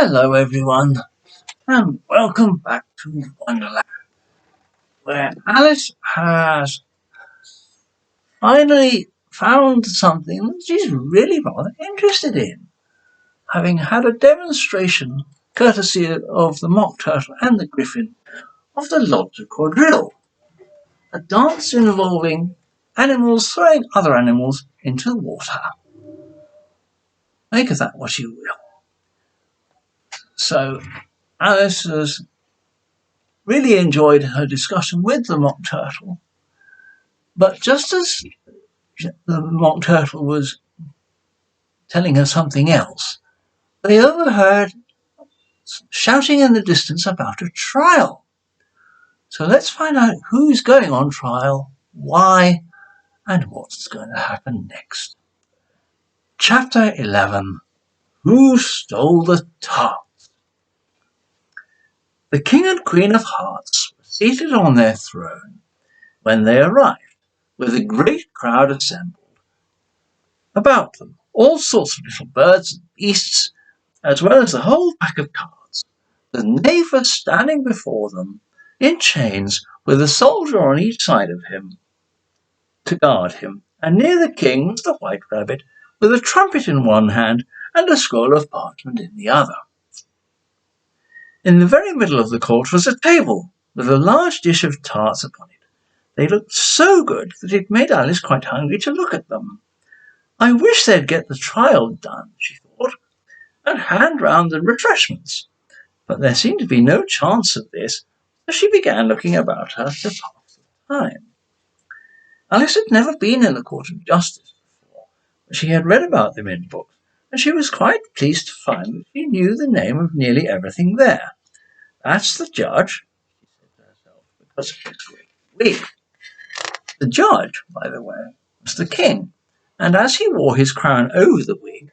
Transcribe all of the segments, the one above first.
Hello everyone, and welcome back to Wonderland, where Alice has finally found something that she's really rather interested in, having had a demonstration, courtesy of the Mock Turtle and the Griffin, of the Lodger Quadrille, a dance involving animals throwing other animals into the water. Make of that what you will. So, Alice has really enjoyed her discussion with the Mock Turtle, but just as the Mock Turtle was telling her something else, they overheard shouting in the distance about a trial. So let's find out who's going on trial, why, and what's going to happen next. Chapter 11. Who Stole the Tarts? The King and Queen of Hearts were seated on their throne when they arrived, with a great crowd assembled about them, all sorts of little birds and beasts, as well as the whole pack of cards. The knave was standing before them in chains, with a soldier on each side of him to guard him, and near the king was the white rabbit, with a trumpet in one hand and a scroll of parchment in the other. In the very middle of the court was a table, with a large dish of tarts upon it. They looked so good that it made Alice quite hungry to look at them. I wish they'd get the trial done, she thought, and hand round the refreshments. But there seemed to be no chance of this, so she began looking about her to pass the time. Alice had never been in the Court of Justice before, but she had read about them in books, and she was quite pleased to find that she knew the name of nearly everything there. That's the judge, she said to herself, because of his wig. The judge, by the way, was the king, and as he wore his crown over the wig,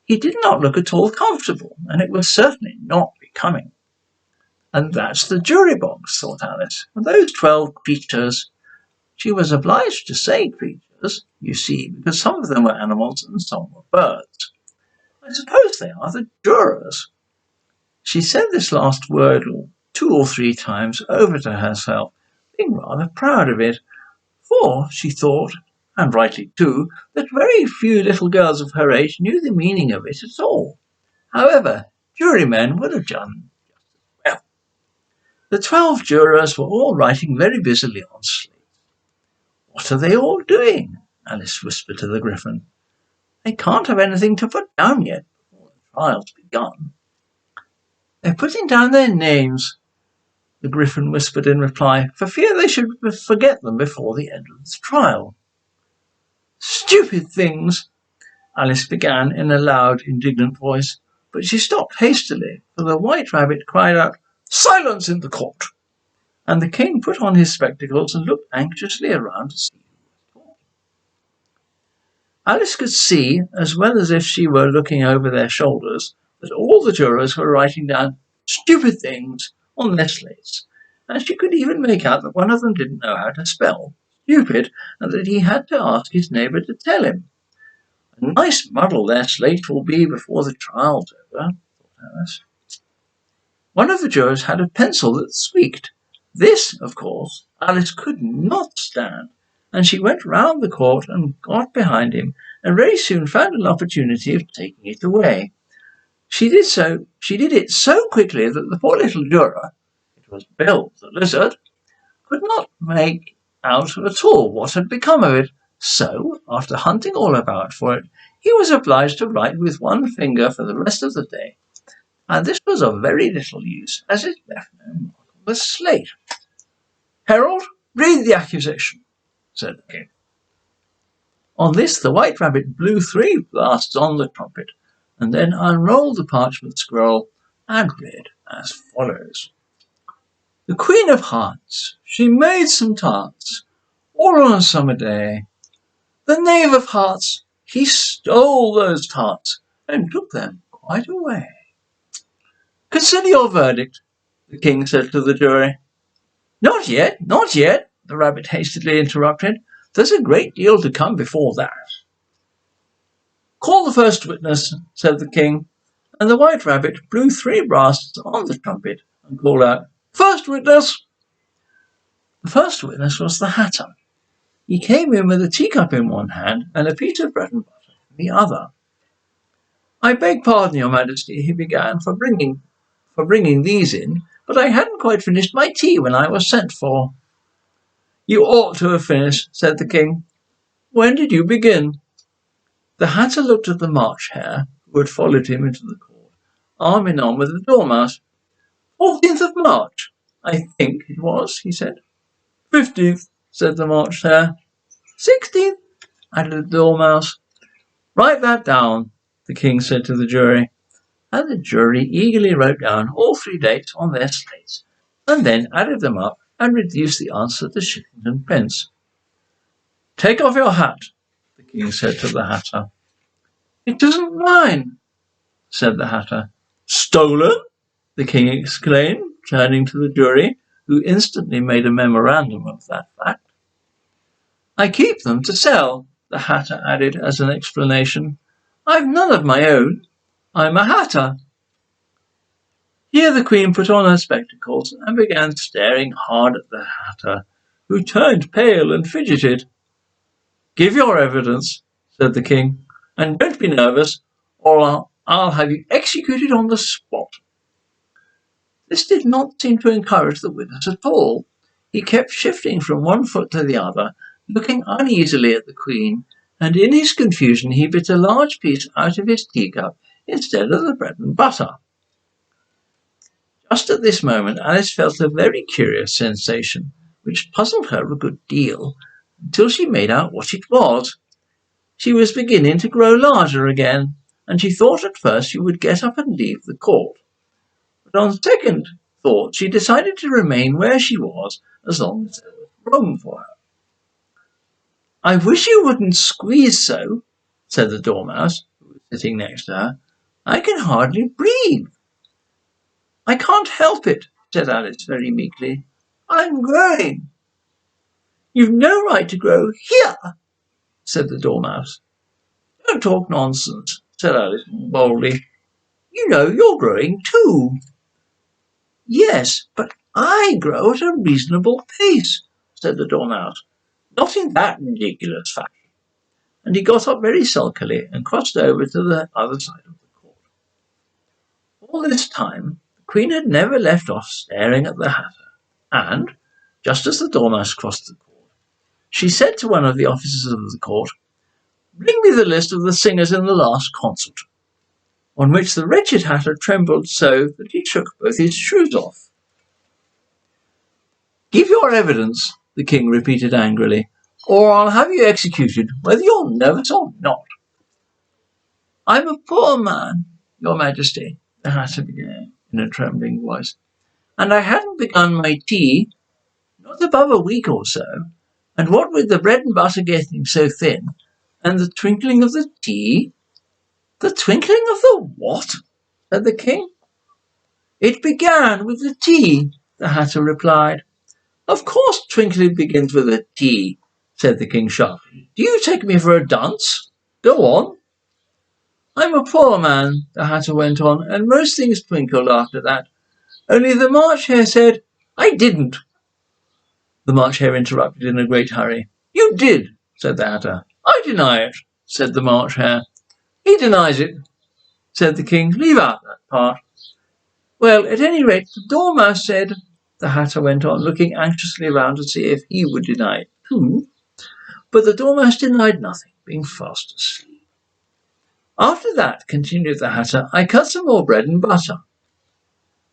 he did not look at all comfortable, and it was certainly not becoming. And that's the jury box, thought Alice, and those 12 creatures. She was obliged to say creatures, you see, because some of them were animals and some were birds. I suppose they are the jurors. She said this last word 2 or 3 times over to herself, being rather proud of it, for she thought, and rightly too, that very few little girls of her age knew the meaning of it at all. However, jurymen would have done just as well. The 12 jurors were all writing very busily on slates. What are they all doing? Alice whispered to the Griffin. They can't have anything to put down yet before the trial's begun. They're putting down their names, the Griffin whispered in reply, for fear they should forget them before the end of the trial. Stupid things, Alice began in a loud, indignant voice, but she stopped hastily, for the white rabbit cried out, Silence in the court! And the king put on his spectacles and looked anxiously around to see who was talking. Alice could see, as well as if she were looking over their shoulders, that all the jurors were writing down stupid things on their slates, and she could even make out that one of them didn't know how to spell stupid, and that he had to ask his neighbour to tell him. A nice muddle their slate will be before the trial's over, thought Alice. One of the jurors had a pencil that squeaked. This, of course, Alice could not stand, and she went round the court and got behind him, and very soon found an opportunity of taking it away. She did it so quickly that the poor little juror, it was Bill the lizard, could not make out at all what had become of it. So, after hunting all about for it, he was obliged to write with one finger for the rest of the day, and this was of very little use, as it left no mark on the slate. Herald, read the accusation, said the king. On this the white rabbit blew 3 blasts on the trumpet, and then unrolled the parchment scroll and read as follows. The Queen of Hearts, she made some tarts, all on a summer day. The Knave of Hearts, he stole those tarts and took them quite away. Consider your verdict, the king said to the jury. Not yet, the rabbit hastily interrupted. There's a great deal to come before that. Call the first witness, said the king, and the White Rabbit blew 3 blasts on the trumpet and called out, "First witness!" The first witness was the Hatter. He came in with a teacup in one hand and a piece of bread and butter in the other. "I beg pardon, Your Majesty," he began, for bringing these in, "but I hadn't quite finished my tea when I was sent for." "You ought to have finished," said the king. "When did you begin?" The Hatter looked at the March Hare, who had followed him into the court, arm in arm with the Dormouse. 14th of March, I think it was, he said. 15th, said the March Hare. 16th, added the Dormouse. "Write that down," the king said to the jury. And the jury eagerly wrote down all 3 dates on their slates, and then added them up and reduced the answer to shillings and pence. "Take off your hat," the king said to the Hatter. "It isn't mine," said the Hatter. "Stolen?" the king exclaimed, turning to the jury, who instantly made a memorandum of that fact. "I keep them to sell," the Hatter added as an explanation. "I've none of my own. I'm a Hatter." Here the Queen put on her spectacles and began staring hard at the Hatter, who turned pale and fidgeted. "Give your evidence," said the king, "and don't be nervous, or I'll have you executed on the spot." This did not seem to encourage the witness at all. He kept shifting from one foot to the other, looking uneasily at the Queen, and in his confusion he bit a large piece out of his teacup instead of the bread and butter. Just at this moment Alice felt a very curious sensation, which puzzled her a good deal, until she made out what it was. She was beginning to grow larger again, and she thought at first she would get up and leave the court. But on second thought she decided to remain where she was as long as there was room for her. "I wish you wouldn't squeeze so," said the Dormouse, who was sitting next to her. "I can hardly breathe." "I can't help it," said Alice very meekly. "I'm growing." "You've no right to grow here," said the Dormouse. "Don't talk nonsense," said Alice boldly. "You know you're growing too." "Yes, but I grow at a reasonable pace," said the Dormouse. "Not in that ridiculous fashion." And he got up very sulkily and crossed over to the other side of the court. All this time the Queen had never left off staring at the Hatter, and, just as the Dormouse crossed the court, she said to one of the officers of the court, "Bring me the list of the singers in the last concert," on which the wretched Hatter trembled so that he shook both his shoes off. "Give your evidence," the king repeated angrily, "or I'll have you executed, whether you're nervous or not." "I'm a poor man, Your Majesty," the Hatter began in a trembling voice, "and I hadn't begun my tea, not above a week or so, and what with the bread and butter getting so thin, and the twinkling of the tea—" "The twinkling of the what?" said the king. "It began with the tea," the Hatter replied. "Of course twinkling begins with a T," said the king sharply. "Do you take me for a dunce? Go on." "I'm a poor man," the Hatter went on, "and most things twinkled after that. Only the March Hare said—" "I didn't," the March Hare interrupted in a great hurry. "You did," said the Hatter. "I deny it," said the March Hare. "He denies it," said the king. "Leave out that part." "Well, at any rate, the Dormouse said," the Hatter went on, looking anxiously round to see if he would deny it too. But the Dormouse denied nothing, being fast asleep. "After that," continued the Hatter, "I cut some more bread and butter."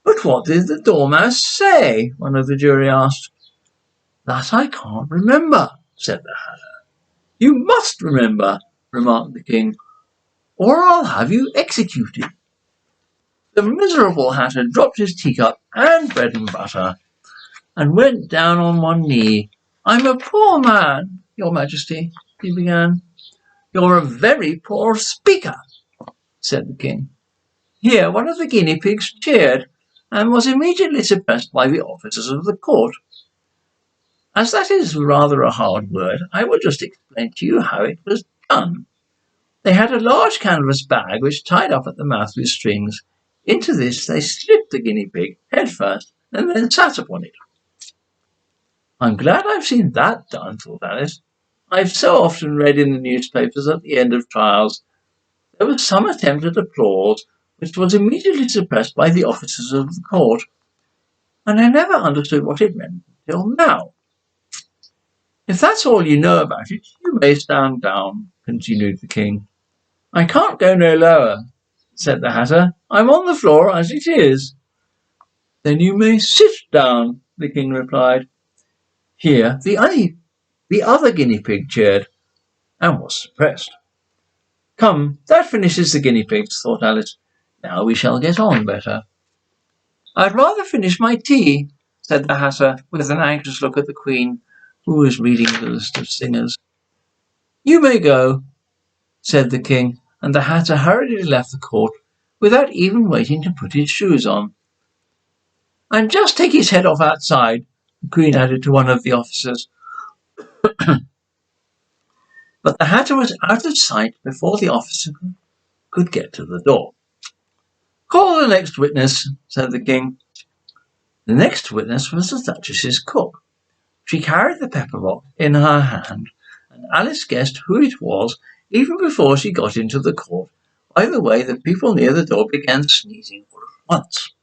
"But what did the Dormouse say?" one of the jury asked. "That I can't remember," said the Hatter. "You must remember," remarked the king, "or I'll have you executed." The miserable Hatter dropped his teacup and bread and butter, and went down on one knee. "I'm a poor man, Your Majesty," he began. "You're a very poor speaker," said the king. Here one of the guinea pigs cheered, and was immediately suppressed by the officers of the court. As that is rather a hard word, I will just explain to you how it was done. They had a large canvas bag which tied up at the mouth with strings. Into this they slipped the guinea pig head first and then sat upon it. I'm glad I've seen that done, thought Alice. I've so often read in the newspapers at the end of trials there was some attempt at applause which was immediately suppressed by the officers of the court, and I never understood what it meant till now. If that's all you know about it, you may stand down, continued the king. I can't go no lower, said the Hatter. I'm on the floor as it is. Then you may sit down, the king replied. Here the other guinea pig cheered, and was suppressed. Come, that finishes the guinea pigs, thought Alice. Now we shall get on better. I'd rather finish my tea, said the Hatter, with an anxious look at the Queen, who was reading the list of singers. You may go, said the king, and the Hatter hurriedly left the court without even waiting to put his shoes on. And just take his head off outside, the Queen added to one of the officers. But the Hatter was out of sight before the officer could get to the door. Call the next witness, said the king. The next witness was the Duchess's cook. She carried the pepper box in her hand, and Alice guessed who it was even before she got into the court by the way the people near the door began sneezing all at once.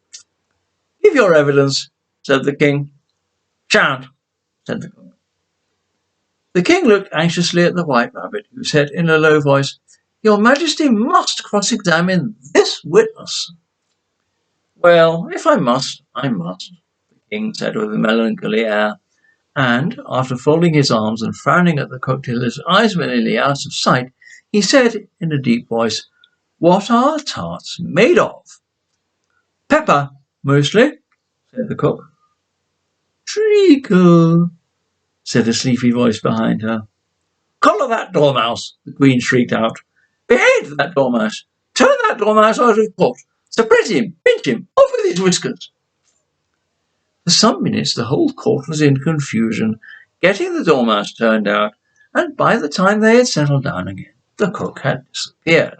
Give your evidence, said the king. Shan't, said the cook. The king looked anxiously at the White Rabbit, who said in a low voice, Your Majesty must cross-examine this witness. Well, if I must, I must, the king said with a melancholy air, and, after folding his arms and frowning at the cook till his eyes were nearly out of sight, he said in a deep voice, What are tarts made of? Pepper, mostly, said the cook. Treacle, said a sleepy voice behind her. Collar that dormouse, the Queen shrieked out. Behave that dormouse. Turn that dormouse out of court. Suppress him, pinch him, off with his whiskers. For some minutes the whole court was in confusion, getting the dormouse turned out, and by the time they had settled down again, the cook had disappeared.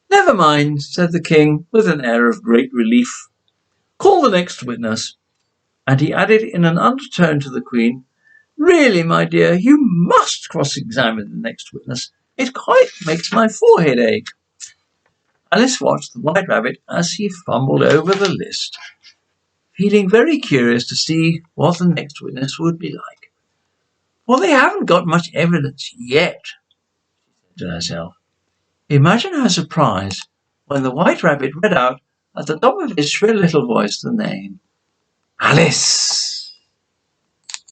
Never mind, said the king, with an air of great relief. Call the next witness. And he added in an undertone to the Queen, Really, my dear, you must cross-examine the next witness. It quite makes my forehead ache. Alice watched the White Rabbit as he fumbled over the list, feeling very curious to see what the next witness would be like. Well, they haven't got much evidence yet, she said to herself. Imagine her surprise when the White Rabbit read out at the top of his shrill little voice the name, Alice.